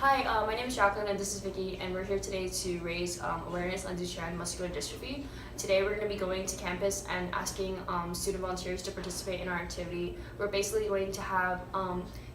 Hi, my name is Jacqueline and this is Vicky, and we're here today to raise awareness on Duchenne muscular dystrophy. Today we're going to be going to campus and asking student volunteers to participate in our activity. We're basically going to have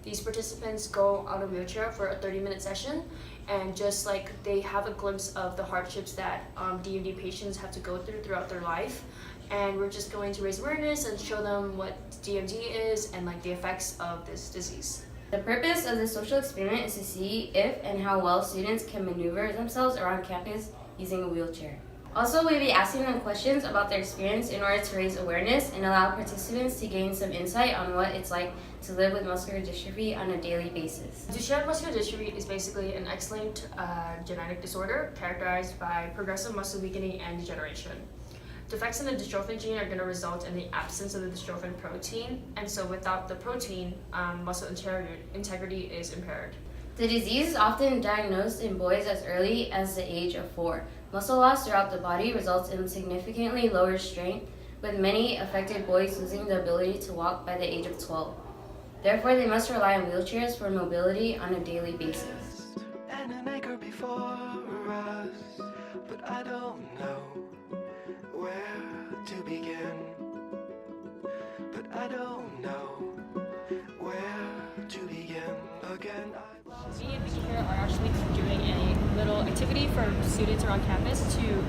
these participants go on a wheelchair for a 30-minute session, and just like they have a glimpse of the hardships that DMD patients have to go through throughout their life. And we're just going to raise awareness and show them what DMD is and like the effects of this disease. The purpose of this social experiment is to see if and how well students can maneuver themselves around campus using a wheelchair. Also, we'll be asking them questions about their experience in order to raise awareness and allow participants to gain some insight on what it's like to live with muscular dystrophy on a daily basis. Duchenne muscular dystrophy is basically an X-linked genetic disorder characterized by progressive muscle weakening and degeneration. Defects in the dystrophin gene are going to result in the absence of the dystrophin protein, and so without the protein, muscle integrity is impaired. The disease is often diagnosed in boys as early as the age of 4. Muscle loss throughout the body results in significantly lower strength, with many affected boys losing the ability to walk by the age of 12. Therefore, they must rely on wheelchairs for mobility on a daily basis. And an acre before us, but I don't know where to begin. But I don't know where to begin again. Me and Vicky here are actually doing a little activity for students around campus to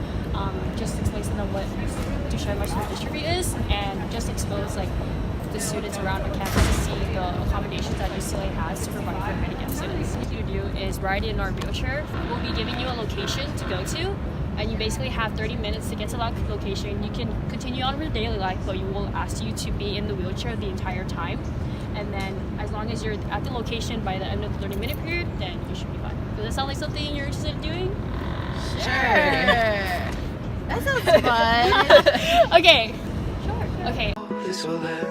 just explain to them what Duchenne muscular dystrophy is and just expose like the students around the campus to see the accommodations that UCLA has to provide for handicapped students. What you do is ride in our wheelchair. We'll be giving you a location to go to, and you basically have 30 minutes to get to that location. You can continue on with your daily life, but you will ask you to be in the wheelchair the entire time. And then as long as you're at the location by the end of the 30-minute period, then you should be fine. Does that sound like something you're interested in doing? Sure. That sounds fun. Okay. Sure. Okay. This will end.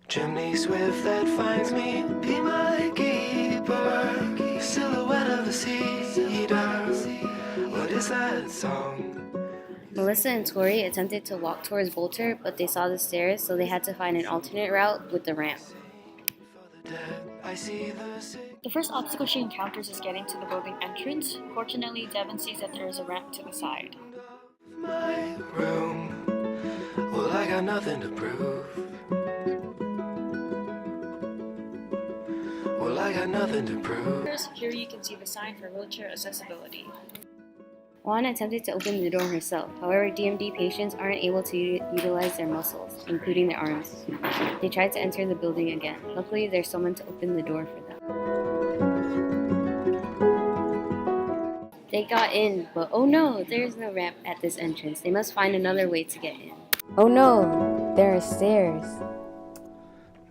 Chimney swift that finds me, be my keeper. Silhouette of the cedar. What is that song? Melissa and Tori attempted to walk towards Bolter, but they saw the stairs, so they had to find an alternate route with the ramp. I see the sick. The first obstacle she encounters is getting to the building entrance. Fortunately, Devin sees that there is a ramp to the side. My room. Well, I got nothing to prove. Well, I got nothing to prove. Here you can see the sign for wheelchair accessibility. Juan attempted to open the door herself. However, DMD patients aren't able to utilize their muscles, including their arms. They tried to enter the building again. Luckily, there's someone to open the door for them. They got in, but oh no, there's no ramp at this entrance. They must find another way to get in. Oh no, there are stairs.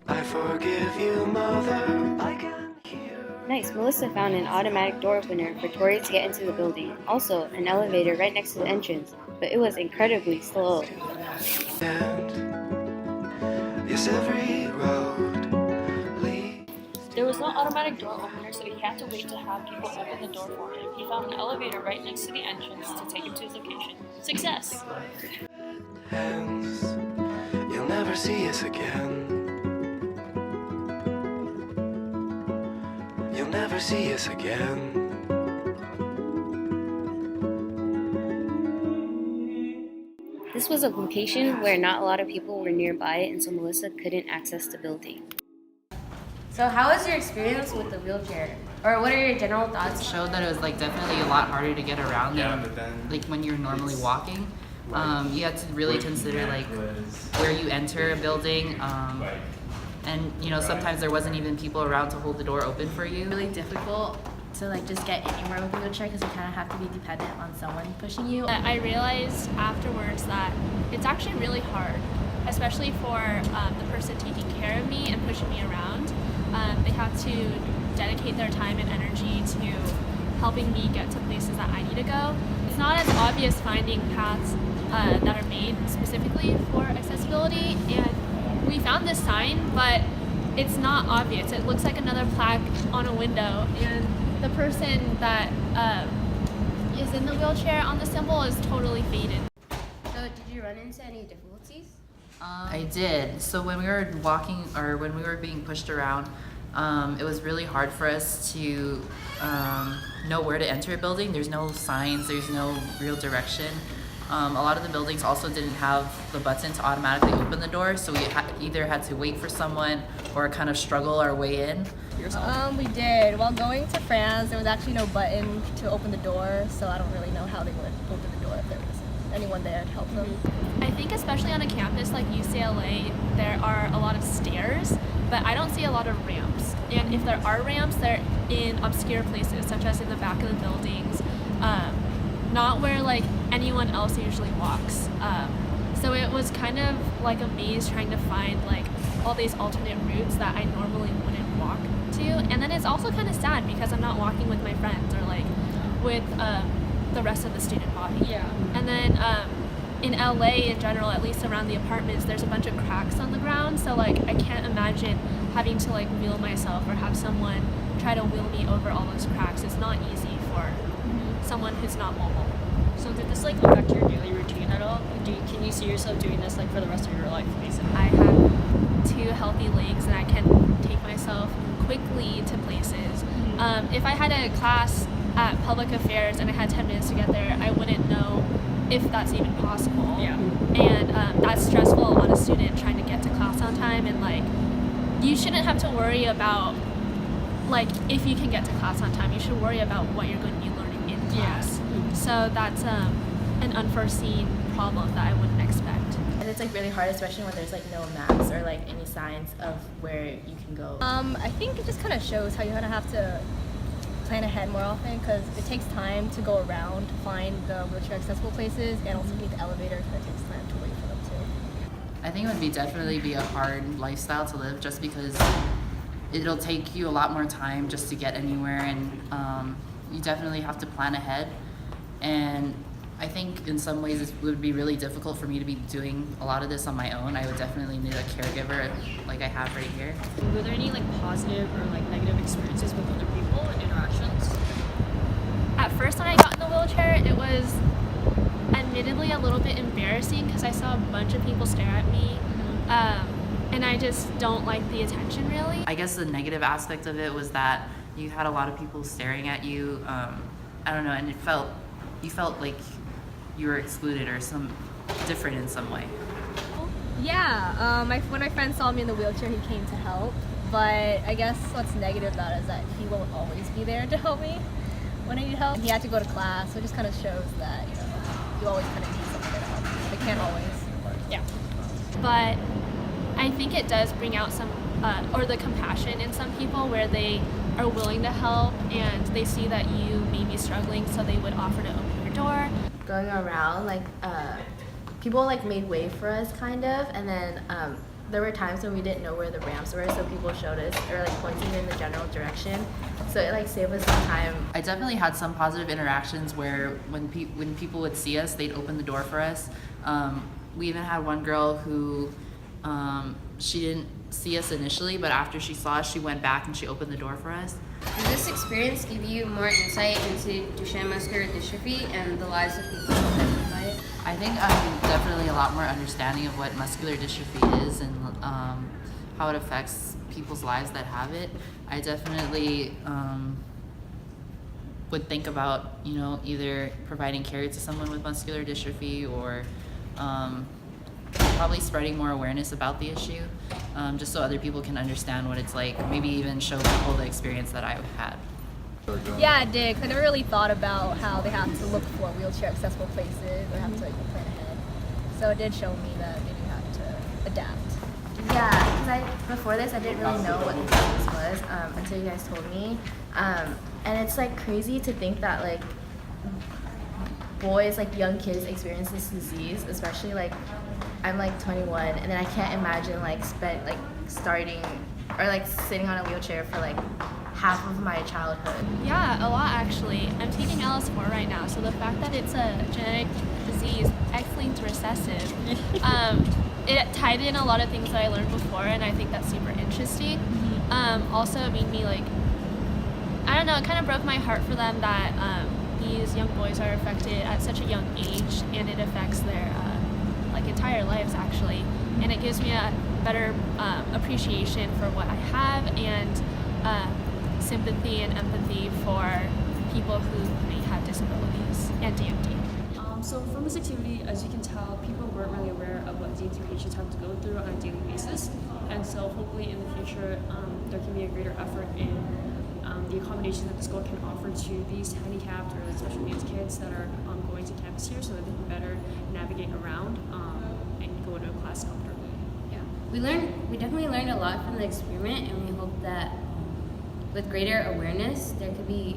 I forgive you, mother. I can hear. Nice, Melissa found an automatic door opener for Tori to get into the building. Also, an elevator right next to the entrance, but it was incredibly slow. And yes, every road leads. There was no automatic door opener, so he had to wait to have people open the door for him. He found an elevator right next to the entrance to take him to his location. Success! Hands, you'll never see us again. You'll never see us again. This was a location where not a lot of people were nearby, and so Melissa couldn't access the building. So how was your experience with the wheelchair? Or what are your general thoughts? Showed that it was like definitely a lot harder to get around than like when you're normally walking. You have to really consider like where you enter a building, and you know sometimes there wasn't even people around to hold the door open for you. Really difficult to like just get anywhere with a wheelchair because you kind of have to be dependent on someone pushing you. I realized afterwards that it's actually really hard, especially for the person taking care of me and pushing me around. They have to dedicate their time and energy to helping me get to places that I need to go. It's not as obvious finding paths that are made specifically for accessibility, and we found this sign, but it's not obvious. It looks like another plaque on a window, and the person that is in the wheelchair on the symbol is totally faded. So did you run into any difficulties? I did. So when we were walking or when we were being pushed around, it was really hard for us to know where to enter a building. There's no signs, there's no real direction. A lot of the buildings also didn't have the button to automatically open the door, so we either had to wait for someone or kind of struggle our way in. We did. While going to France, there was actually no button to open the door, so I don't really know how they would open the door if there was anyone there to help them. I think especially on a campus like UCLA, there are a lot of stairs, but I don't see a lot of ramps. And if there are ramps, they're in obscure places, such as in the back of the buildings, not where like anyone else usually walks. So it was kind of like a maze trying to find like all these alternate routes that I normally wouldn't walk to. And then it's also kind of sad because I'm not walking with my friends or like with the rest of the student body. Yeah. And then in LA in general, at least around the apartments, there's a bunch of cracks on the ground. So like I can't imagine having to like wheel myself or have someone try to wheel me over all those cracks. It's not easy for someone who's not mobile. So did this like affect your daily routine at all? Can you see yourself doing this like for the rest of your life, basically? I have 2 healthy legs and I can take myself quickly to places. If I had a class at public affairs and I had 10 minutes to get there, I wouldn't know if that's even possible. Yeah. And that's stressful on a student trying to get to class on time, and like you shouldn't have to worry about like if you can get to class on time. You should worry about what you're going to be learning in class. So that's an unforeseen problem that I wouldn't expect. And it's like really hard, especially when there's like no maps or like any signs of where you can go. I think it just kind of shows how you're gonna have to plan ahead more often, because it takes time to go around to find the wheelchair accessible places, and also need the elevators, and it takes time to wait for them too. I think it would definitely be a hard lifestyle to live, just because it'll take you a lot more time just to get anywhere, and you definitely have to plan ahead. And I think in some ways it would be really difficult for me to be doing a lot of this on my own. I would definitely need a caregiver like I have right here. Were there any like positive or like negative experiences with other people and interactions? At first when I got in the wheelchair, it was admittedly a little bit embarrassing because I saw a bunch of people stare at me. And I just don't like the attention really. I guess the negative aspect of it was that you had a lot of people staring at you. I don't know, and you felt like you were excluded or some different in some way. Yeah, when my friend saw me in the wheelchair, he came to help. But I guess what's negative about it is that he won't always be there to help me when I need help. He had to go to class, so it just kind of shows that, you know, you always kind of need someone to help you. It can't always work. Yeah. But I think it does bring out some, or the compassion in some people where they are willing to help and they see that you may be struggling, so they would offer to open your door. Going around, like people like made way for us kind of, and then there were times when we didn't know where the ramps were, so people showed us or like pointed in the general direction, so it like saved us some time. I definitely had some positive interactions where when people would see us, they'd open the door for us. We even had one girl who she didn't see us initially, but after she saw us, she went back and she opened the door for us. Did this experience give you more insight into Duchenne muscular dystrophy and the lives of people affected by it? I think I'm definitely a lot more understanding of what muscular dystrophy is and how it affects people's lives that have it. I definitely would think about, you know, either providing care to someone with muscular dystrophy or probably spreading more awareness about the issue, just so other people can understand what it's like, maybe even show people the experience that I had. Yeah, I did, 'cause I never really thought about how they have to look for wheelchair accessible places or have to like plan ahead. So it did show me that they do have to adapt. Yeah, because before this I didn't really know what the disease was until you guys told me, and it's like crazy to think that like boys, like young kids, experience this disease, especially like I'm like 21, and then I can't imagine like starting or like sitting on a wheelchair for like half of my childhood. Yeah, a lot actually. I'm taking LS4 right now, so the fact that it's a genetic disease, X-linked recessive, it tied in a lot of things that I learned before, and I think that's super interesting. Also, it made me like, I don't know, it kind of broke my heart for them that these young boys are affected at such a young age, and it affects their like entire lives actually, and it gives me a better appreciation for what I have, and sympathy and empathy for people who may have disabilities and DMD. So from this activity, as you can tell, people weren't really aware of what DMD patients have to go through on a daily basis. And so hopefully in the future, there can be a greater effort in the accommodations that the school can offer to these handicapped or special needs kids that are going to campus here so that they can better navigate around and go to class comfortably. Yeah, we definitely learned a lot from the experiment, and we hope that with greater awareness, there could be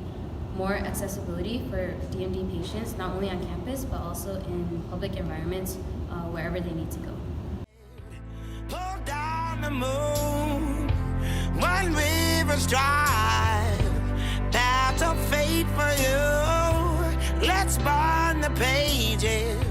more accessibility for DMD patients, not only on campus, but also in public environments, wherever they need to go. Pull down the moon, one river's drive, paths of fate for you. Let's burn the pages